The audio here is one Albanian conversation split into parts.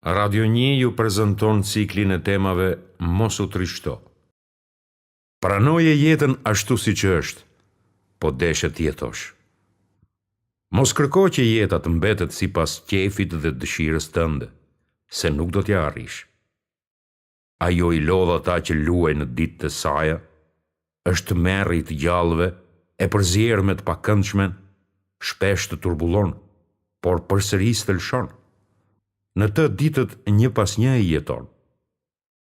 Radio 1 ju prezanton ciklin e temave Mos u trishto. Pranoje jetën ashtu si që është, po deshe t'jetosh. Mos kërko që jeta të mbetet sipas qefit dhe dëshirës tënde, se nuk do t'ja arrish. Ajo i lodha ta që luaj në ditë të saja, është merri të gjallëve, e përzjerë me të pakëndshme, shpesh të turbulon, por përsëris të lëshon. Në të ditët një pas një i jeton.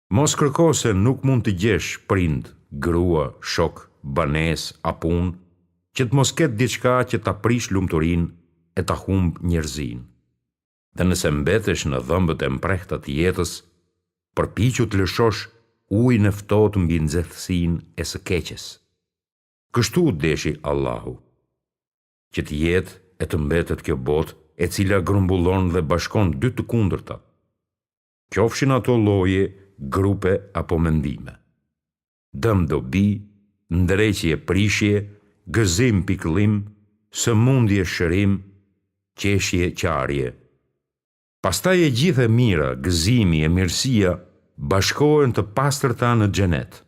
Mos kërko se nuk mund të gjesh prind, grua, shok, banes, apun, që të mos ketë diçka që ta prish lumturinë e ta humb njerëzin. Dhe nëse mbetesh në dhëmbët e mprehta të jetës, përpiqu të lëshosh ujin e ftohtë mbi nxehtësinë e së keqes. Kështu deshi Allahu, që të jetë e të mbetet kjo botë e cila grumbullon dhe bashkon dy të kundërta, qofshin ato lloje, grupe apo mendime. Dëm dobi, ndreqje prishje, gëzim pikëllim, sëmundje shërim, qeshje qarje. Pastaj e gjithë e mira, gëzimi e mirësia bashkohen të pastërta në xhenet,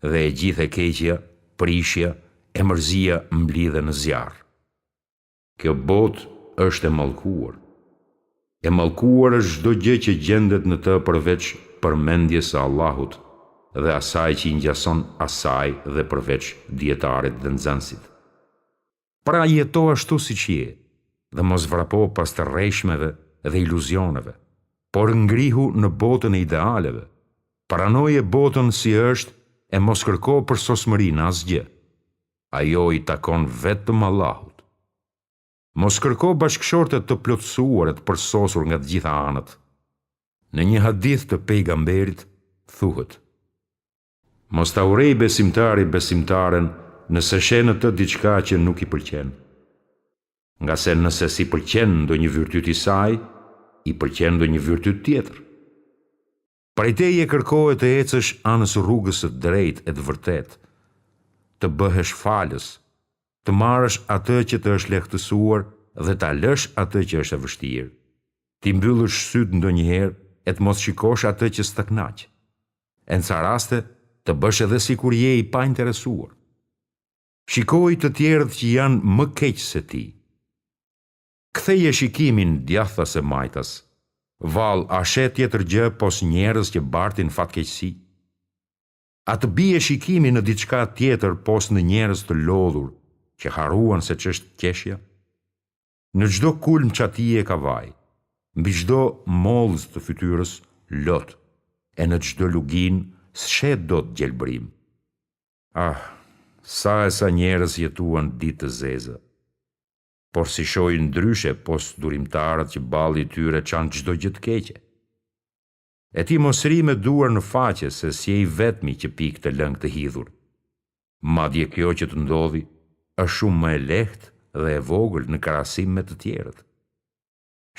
dhe e gjithë e keqja, prishja e mërzia mblidhen në zjarr. Kjo botë është e mallkuar. E mallkuar është çdo gjë që gjendet në të përveç përmendjes së Allahut dhe asaj që i ngjason asaj dhe përveç dietarit dhe nxënësit. Pra jeto ashtu siç je, dhe mos vrapo pas të rreshmeve dhe iluzioneve, por ngrihu në botën e idealeve. Pranoje botën si është e mos kërko për sosmërinë asgjë. Ajo i takon vetëm Allahut. Mos kërko bashkëshorte të plotësuar e të përsosur nga të gjitha anët. Në një hadith të pejgamberit thuhet: mos ta urej besimtari besimtaren nëse sheh në të diçka që nuk i pëlqen. Nga se nëse si pëlqen ndonjë virtyt i saj, i pëlqen ndonjë virtyt tjetër. Prej teje kërkohet të ecësh anës rrugës së drejtë e të vërtetë, të bëhesh falës, të marrësh atë që të është lehtësuar dhe ta lësh atë që është e vështirë. Ti mbyllësh syt ndonjëherë e të mos shikosh atë që s'të kënaq. E në ca raste të bësh edhe sikur je i pa interesuar. Shikoj të tjerët që janë më keq se ti. Ktheje shikimin djathtas e majtas. Vallë, a shet tjetër gjë pos njerëz që bartin fatkeqësi? A të bie shikimi në diçka tjetër pos në njerëz të lodhur që haruan se ç'është qeshja? Në çdo kulm çatije ka vaj, mbi çdo mollës të fytyrës lot, e në çdo lugin s'shet dot gjelbrim. Sa e sa njerëz jetuan ditë të zeza, por si shohin ndryshe pos durimtarët që balli i tyre çan çdo gjë të keqe. E ti mos ri me duar në faqe se si je i vetmi që pik të lëng të hidhur. Madje kjo që të ndodhi është shumë më e lehtë dhe e vogël në krahasim me të tjerët.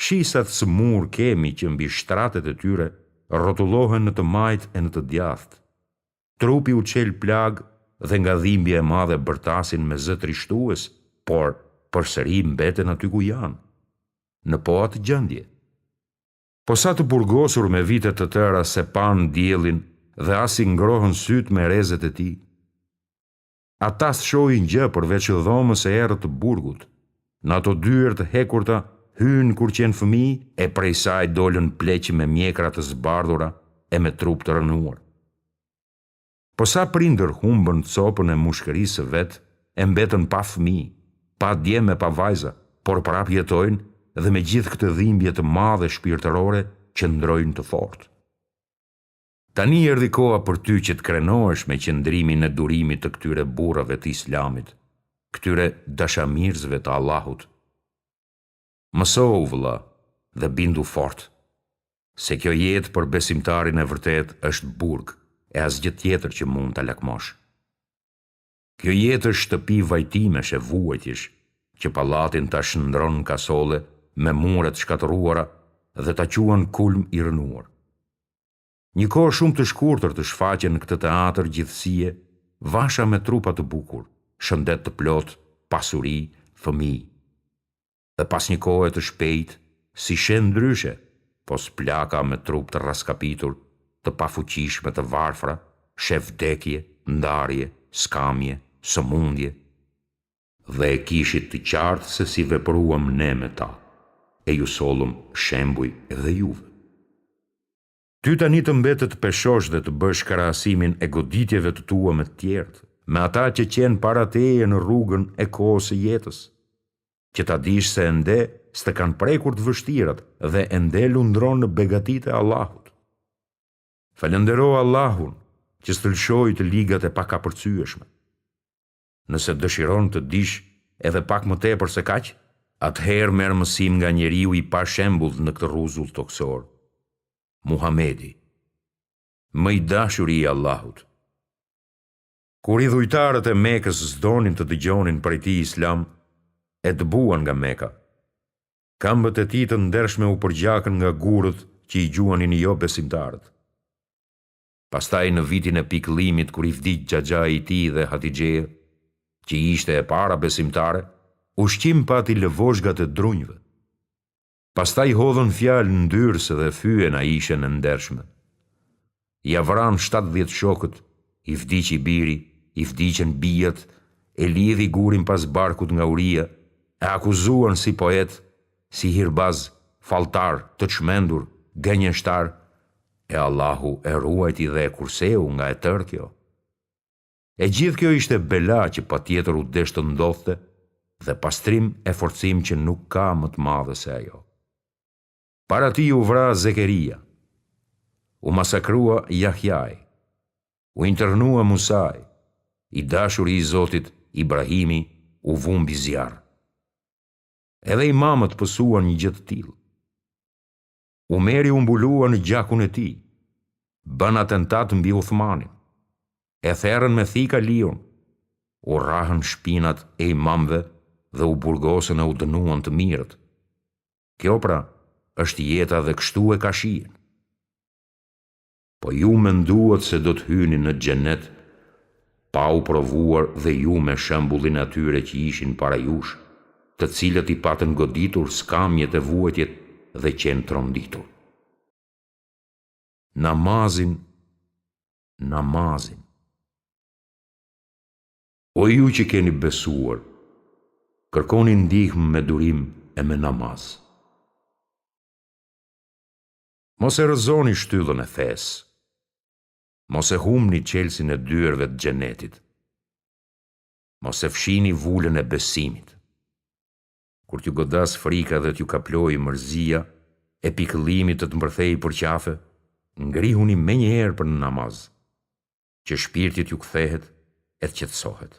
Shisat smur kemi që mbi shtratet e tyre rrotullohen në të majt e në të djathtë. Trupi u çel plag dhe nga dhimbja e madhe bërtasin me zë trishtues, por përsëri mbeten aty ku janë, në po atë gjendje. Po sa të burgosur me vite të tëra se pan diellin dhe as i ngrohën syt me rrezet e tij. Ata s'shohin gjë përveç dhomës e errët të burgut. Në ato dyert të hekurta hynë kur qenë fëmijë e prej saj dolën pleq me mjekra të zbardhura e me trup të rënuar. Po sa prindër humbën copën e mushkërisë së vet e mbetën pa fëmijë, pa djem e pa vajza, por prap jetojnë dhe me gjithë këtë dhimbje të madhe shpirtërore qëndrojnë të fortë. Tani erdhi koha për ty që të krenohesh me qëndrimin e durimit të këtyre burrave të Islamit, këtyre dashamirësve të Allahut. Mësohu vëlla dhe bindu fort, se kjo jetë për besimtarin e vërtet është burg e asgjë tjetër që mund ta lakmosh. Kjo jetë është shtëpi vajtimesh e vuajtjesh, që pallatin ta shndron kasole me muret shkatëruara dhe ta quan kulm i rënuar. Një kohë shumë të shkurtër të shfaqen në këtë teatër gjithësie, vasha me trupa të bukur, shëndet të plot, pasuri, fëmijë. Dhe pas një kohë të shpejt, si shen ndryshe, pos plaka me trup të raskapitur, të pafuqishme të varfra, shef vdekje, ndarje, skamje, sëmundje, dhe e kishit të qartë se si vepruam ne me ta, e ju solum shembuj edhe juve. Ty tani të mbetet të peshosh dhe të bësh krahasimin e goditjeve të tua me të tjerët, me ata që qenë para teje në rrugën e kohës së jetës, që ta dish se ende s'të kanë prekur të vështirat dhe ende lundron në begatit e Allahut. Falendero Allahun që stëlqoi të ligat e pakapërcyeshme. Nëse dëshiron të dish edhe pak më tepër se kaq, atëherë merr mësim nga njeriu i pa shembull në këtë rrezull toksor, Muhamedi, më i dashuri i Allahut. Kur i dhujtarët e Mekës s'donin të dëgjonin prej tij Islam, e dëbuan nga Meka. Këmbët e tij të ndershme u përgjakën nga gurët që i gjuanin jo besimtarët. Pastaj në vitin e pikëllimit kur i vdiq xhaxha i tij dhe Hatixheja, që ishte e para besimtare, ushqim pati lëvozhgat e drunjve. Pastaj hodhën fjalë ndyrse dhe fyen Aishën e ndershme. Ja vran 70 shokët, i vdiqi biri, i vdiqen bijat, e lidhi gurin pas barkut nga uria, e akuzuan si poet, si hirbaz, faltar, të çmendur, gënjeshtar, e Allahu e ruajti dhe e kurseu nga e tërë kjo. E gjithë kjo ishte bela që patjetër u desh të ndodhte dhe pastrim e forcim që nuk ka më të madhe se ajo. Para ti u vra Zekeria, u masakrua Jahjaj, u internua Musaj, i dashuri i Zotit Ibrahimi u vumbi zjarr. Edhe imamët pësuan një gjë të tillë. Umeri u mbulua në gjakun e tij, bën atentat mbi Uthmanin, e therrën me thika liun, u rrahën shpinat e imamëve dhe u burgosën e u dënuan të mirët. Kjo pra është jeta dhe kështu e ka shijen. Po ju menduat se do të hyni në xhenet pa u provuar dhe ju me shembullin e atyre që ishin para jush, të cilët i patën goditur skamjet e vuajtjet dhe qenë tronditur. Namazin. O ju që keni besuar, kërkoni ndihmë me durim e me namaz. Mos e rrëzoni shtyllën e fesë. Mos e humni qelsin e dyerve të xhenetit. Mos e fshini vulën e besimit. Kur t'ju godas frika dhe t'ju kaplojë mërzia, e pikëllimit të mbërthejë për qafe, ngrihuni menjëherë për në namaz, që shpirti t'ju kthehet e të qetësohet.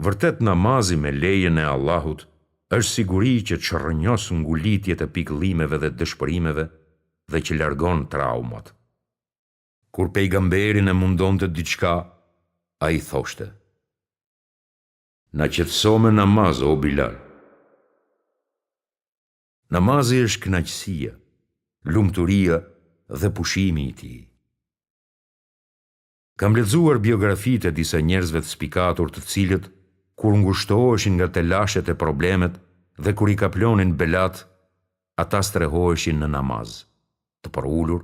Vërtet namazi me lejen e Allahut është siguri që çrrënjos ngulitjet e pikëllimeve dhe dëshpërimeve dhe që largon traumat. Kur pejgamberin e mundonte diçka, ai thoshte: "Na qetëso me namaz, o Bilal." Namazi është kënaqësia, lumturia dhe pushimi i tij. Kam lexuar biografitë e disa njerëzve të spikatur të cilët, kur ngushtoheshin nga telashet e problemet dhe kur i kaplonin belat, ata strehoheshin në namaz, të përulur,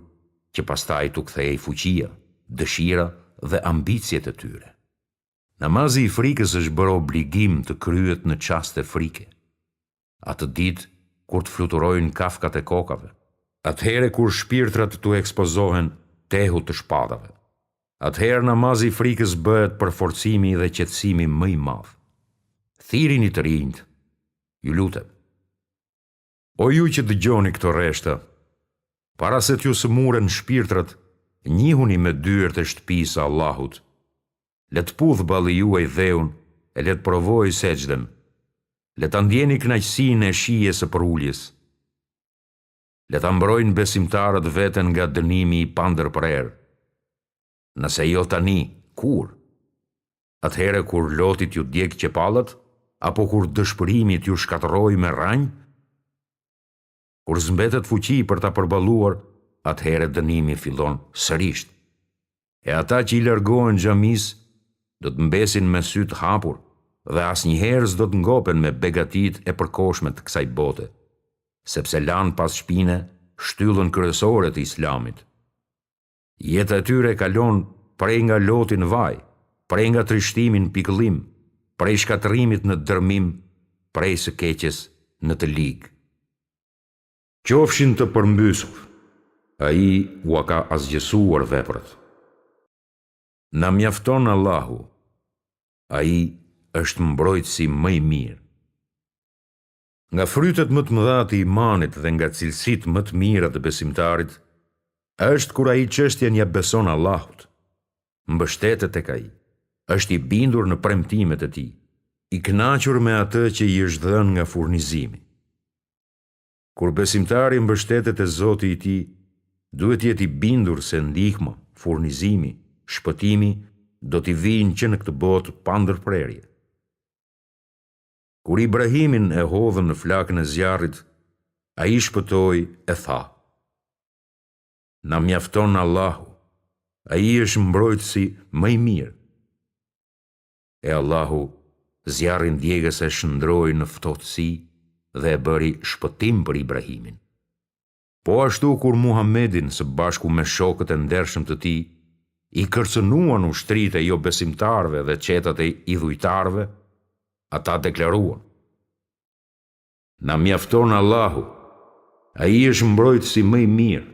që pastaj t'u kthehej fuqia, dëshira dhe ambicjet e tyre. Namazi i frikës është bërë obligim të kryhet në çaste frike. Atë ditë kur të fluturojnë kafkat e kokave, atëhere kur shpirtrat t'u ekspozohen tehut të shpadave. Atëherë namazi i frikës bëhet përforcimi dhe qetësimi më i madh. Thirini të rinjt, ju lutem. O ju që dëgjoni këto rreshta, para se t'ju sëmuren shpirtrat, njihuni me dyert e shtëpisë Allahut. Le të pudh balli juaj dheun e le të provojë sejdën. Le ta ndjeni kënaqësinë e shijes së përuljes. Le ta mbrojnë besimtarët veten nga dënimi i pandërprerë. Nëse jo tani, kur? Atëhere kur lotit ju djeg qepallat, apo kur dëshpërimit ju shkatërroj me rranj? Kur zmbetet fuqi për ta përballuar, atëhere dënimi fillon sërisht. E ata që i largohen xhamis, do të mbesin me sy të hapur dhe asnjëherë s'do të ngopen me begatit e përkohshme të kësaj bote, sepse lanë pas shpine shtyllën kryesore të Islamit. Jeta e tyre kalon prej nga loti në vaj, prej nga trishtimin pikëllim, prej shkatërimit në dërmim, prej së keqes në të ligë. Qofshin të përmbysur, ai ua ka asgjësuar veprat. Na mjafton Allahu, ai është mbrojtësi më i mirë. Nga frytet më të mëdha të imanit dhe nga cilësitë më të mira të besimtarit, është kur ai çështjen ja beson Allahut, mbështetet tek ai, është i bindur në premtimet e tij, i kënaqur me atë që i është dhënë nga furnizimi. Kur besimtari mbështetet te Zoti i tij, duhet jetë i bindur se ndihma, furnizimi, shpëtimi do t'i vijnë që në këtë botë pa ndërprerje. Kur Ibrahimin e hodhën në flakën e zjarrit, ai shpëtoi e tha: Na mjafton Allahu, ai është mbrojtësi më i mirë. E Allahu zjarrin djegës e shndroi në ftohtësi dhe e bëri shpëtim për Ibrahimin. Po ashtu kur Muhamedin së bashku me shokët e ndershëm të tij i kërcënuan ushtritë e jo besimtarëve dhe qetat e idhujtarëve, ata deklaruan: Na mjafton Allahu, ai është mbrojtësi më i mirë.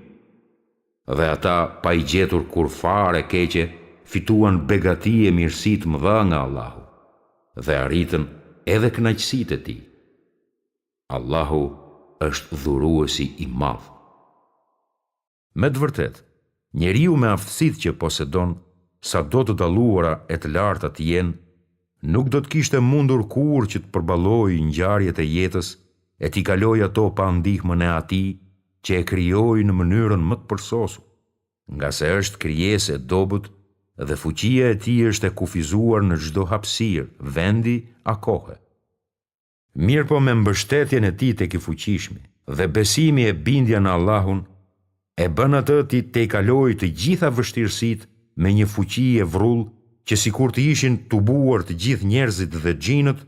Dhe ata, pa i gjetur kur fare keqe, fituan begati e mirësi të mëdha nga Allahu dhe arritën edhe kënaqësitë e tij. Allahu është dhuruesi i madh. Me të vërtet, njeriu me aftësitë që posedon, sado të dalluara e të larta të jenë, nuk do të kishte mundur kur që të përballojë ngjarjet e jetës e t'i kalojë ato pa ndihmën e atij që e krijoi në mënyrën më të përsosur, nga se është krijesë e dobët dhe fuqia e tij është e kufizuar në çdo hapësirë, vendi a kohë. Mirë po me mbështetjen e tij tek i fuqishmi dhe besimi e bindja në Allahun, e bën atë të kalojë të gjitha vështirësitë me një fuqi e vrull që sikur të ishin tubuar të gjithë njerëzit dhe xhinët,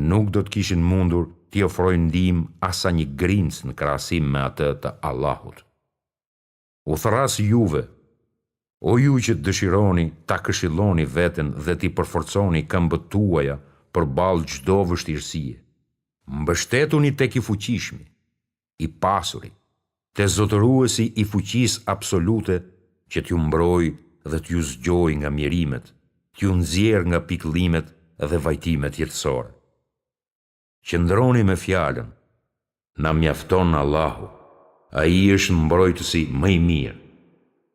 nuk do të kishin mundur t'i ofrojnë ndihmë asa një grinc në krahasim me atë të Allahut. U thras juve, o ju që dëshironi ta këshilloni veten dhe t'i përforconi këmbët tuaja përballë çdo vështirësie. Mbështetuni tek i fuqishmi, i pasuri, te zotëruesi i fuqisë absolute që t'ju mbrojë dhe t'ju zgjojë nga mjerimet, t'ju nxjerrë nga pikëllimet dhe vajtimet jetësore. Qëndroni me fjalën: Na mjafton Allahu, ai është mbrojtësi më i mirë.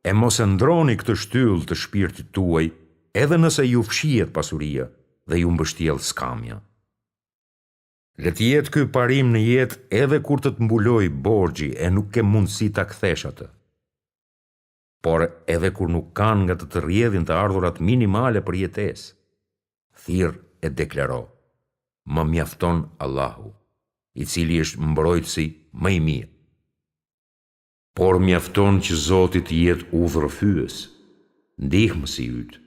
E mos e ndroni këtë shtyllë të shpirtit tuaj, edhe nëse ju fshihet pasuria dhe ju mbështjell skamja. Le të jetë ky parim në jetë edhe kur të mbuloj borxhi e nuk ke mundësi ta kthesh atë. Por edhe kur nuk kanë nga të rrjedhin të ardhurat minimale për jetesë. Thirr e deklaro: Më mjafton Allahu, i cili është mbrojtësi më i mirë. Por mjafton që Zoti të jetë udhërrëfyes, ndihmësi yt,